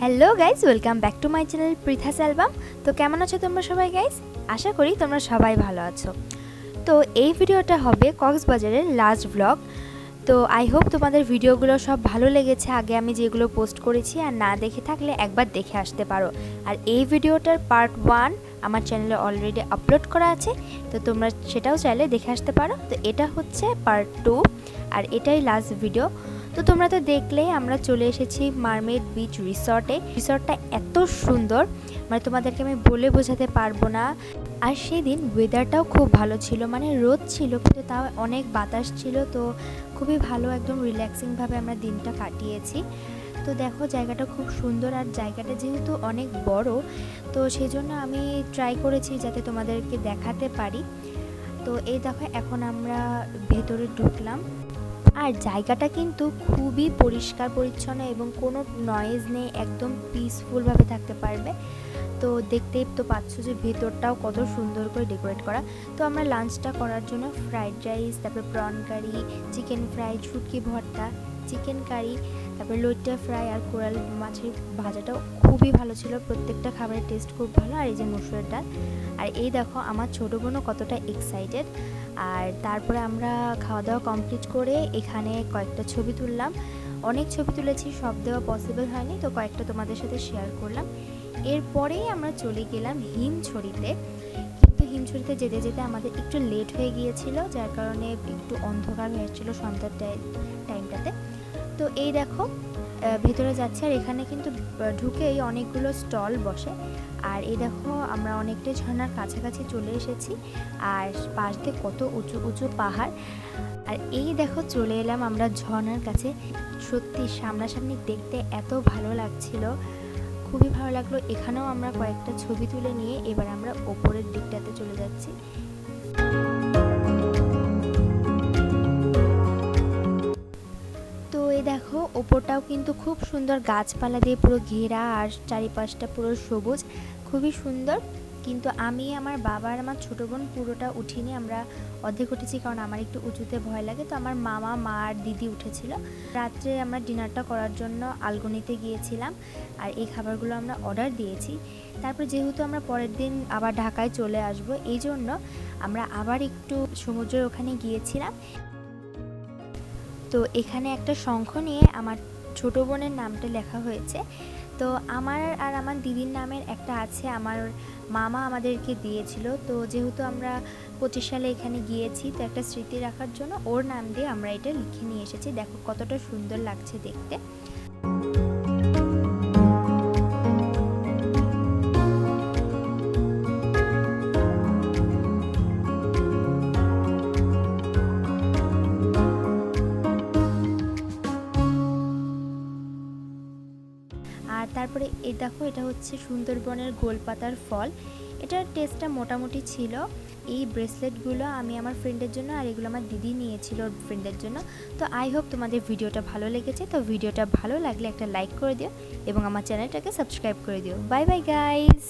Hello guys, welcome back to my channel Pritha's album. তো কেমন আছো তোমরা সবাই গাইজ? আশা করি তোমরা সবাই ভালো আছো। তো এই ভিডিওটা হবে কক্সবাজারের লাস্ট ব্লগ। তো আই হোপ তোমাদের ভিডিওগুলো সব ভালো লেগেছে, আগে আমি যেগুলো পোস্ট করেছি, আর না দেখে থাকলে একবার দেখে আসতে পারো। আর এই ভিডিওটার পার্ট 1 আমার চ্যানেলে অলরেডি আপলোড করা আছে, তো তোমরা সেটাও চাইলে দেখে আসতে পারো। তো এটা হচ্ছে পার্ট 2 আর এটাই লাস্ট ভিডিও। তো তোমরা তো দেখলেই আমরা চলে এসেছি মারমেড বিচ রিসর্টে। রিসর্টটা এত সুন্দর, মানে তোমাদেরকে আমি বলে বোঝাতে পারবো না। আর সেদিন ওয়েদারটাও খুব ভালো ছিল, মানে রোদ ছিল কিন্তু তাও অনেক বাতাস ছিল। তো খুবই ভালো, একদম রিল্যাক্সিংভাবে আমরা দিনটা কাটিয়েছি। তো দেখো জায়গাটা খুব সুন্দর, আর জায়গাটা যেহেতু অনেক বড়, তো সেই জন্য আমি ট্রাই করেছি যাতে তোমাদেরকে দেখাতে পারি। তো এই দেখো এখন আমরা ভেতরে ঢুকলাম, আর জায়গাটা কিন্তু খুবই পরিষ্কার পরিচ্ছন্ন এবং কোনো নয়েজ নেই, একদম পিসফুলভাবে থাকতে পারবে। তো দেখতেই তো পাচ্ছ যে ভেতরটাও কত সুন্দর করে ডেকোরেট করা। তো আমরা লাঞ্চটা করার জন্য ফ্রাইড রাইস, তারপর প্রন কারি, চিকেন ফ্রাই, শুটকি ভর্তা, চিকেন কারি, তারপর লইট্টা ফ্রাই আর কোরাল মাছের ভাজাটাও খুবই ভালো ছিল। প্রত্যেকটা খাবারের টেস্ট খুব ভালো। আর এই যে মসুরের ডাল। আর এই দেখো আমার ছোটো বোনও কতটা এক্সাইটেড। আর তারপরে আমরা খাওয়া দাওয়া কমপ্লিট করে এখানে কয়েকটা ছবি তুললাম। অনেক ছবি তুলেছি, সব দেওয়া পসিবল হয়নি, তো কয়েকটা তোমাদের সাথে শেয়ার করলাম। এরপরেই আমরা চলে গেলাম হিমছড়িতে। কিন্তু হিমছড়িতে যেতে যেতে আমাদের একটু লেট হয়ে গিয়েছিল, যার কারণে একটু অন্ধকার হয়েছিল সন্ধ্যার টাইমটাতে। তো এই দেখো ভেতরে যাচ্ছে, আর এখানে কিন্তু ঢুকেই অনেকগুলো স্টল বসে। আর এই দেখো আমরা অনেকটাই ঝর্ণার কাছাকাছি চলে এসেছি, আর পাশ দিয়ে কত উঁচু উঁচু পাহাড়। আর এই দেখো চলে এলাম আমরা ঝর্ণার কাছে। সত্যি সামনাসামনি দেখতে এত ভালো লাগছিল, খুবই ভালো লাগলো। এখানেও আমরা কয়েকটা ছবি তুলে নিয়ে এবার আমরা ওপরের দিকটাতে চলে যাচ্ছি। তো এই দেখো ওপরটাও কিন্তু খুব সুন্দর, গাছপালা দিয়ে পুরো ঘেরা, আর চারিপাশটা পুরো সবুজ, খুবই সুন্দর। কিন্তু আমি, আমার বাবা আর আমার ছোটো বোন পুরোটা উঠিনি, আমরা অর্ধেক উঠেছি, কারণ আমার একটু উঁচুতে ভয় লাগে। তো আমার মামা, মা আর দিদি উঠেছিল। রাত্রে আমরা ডিনারটা করার জন্য আলগনিতে গিয়েছিলাম, আর এই খাবারগুলো আমরা অর্ডার দিয়েছি। তারপর যেহেতু আমরা পরের দিন আবার ঢাকায় চলে আসব, এই জন্য আমরা আবার একটু সমুদ্রের ওখানে গিয়েছিলাম। তো এখানে একটা শঙ্খ নিয়ে আমার ছোটো বোনের নামটা লেখা হয়েছে। তো আমার আর আমার দিদির নামের একটা আছে, আমার মামা আমাদেরকে দিয়েছিল। তো যেহেতু আমরা 25 সালে এখানে গিয়েছি, তো একটা স্মৃতি রাখার জন্য ওর নাম দিয়ে আমরা এটা লিখে নিয়ে এসেছি। দেখো কতটা সুন্দর লাগছে দেখতে। আর তারপরে এই দেখো এটা হচ্ছে সুন্দরবনের গোলপাতার ফল। এটার টেস্টটা মোটামুটি ছিল। এই ব্রেসলেটগুলো আমি আমার ফ্রেন্ডের জন্য, আর এগুলো আমার দিদি নিয়েছিল ওর ফ্রেন্ডের জন্য। তো আই হোপ তোমাদের ভিডিওটা ভালো লেগেছে। তো ভিডিওটা ভালো লাগলে একটা লাইক করে দিও এবং আমার চ্যানেলটাকে সাবস্ক্রাইব করে দিও। Bye bye guys.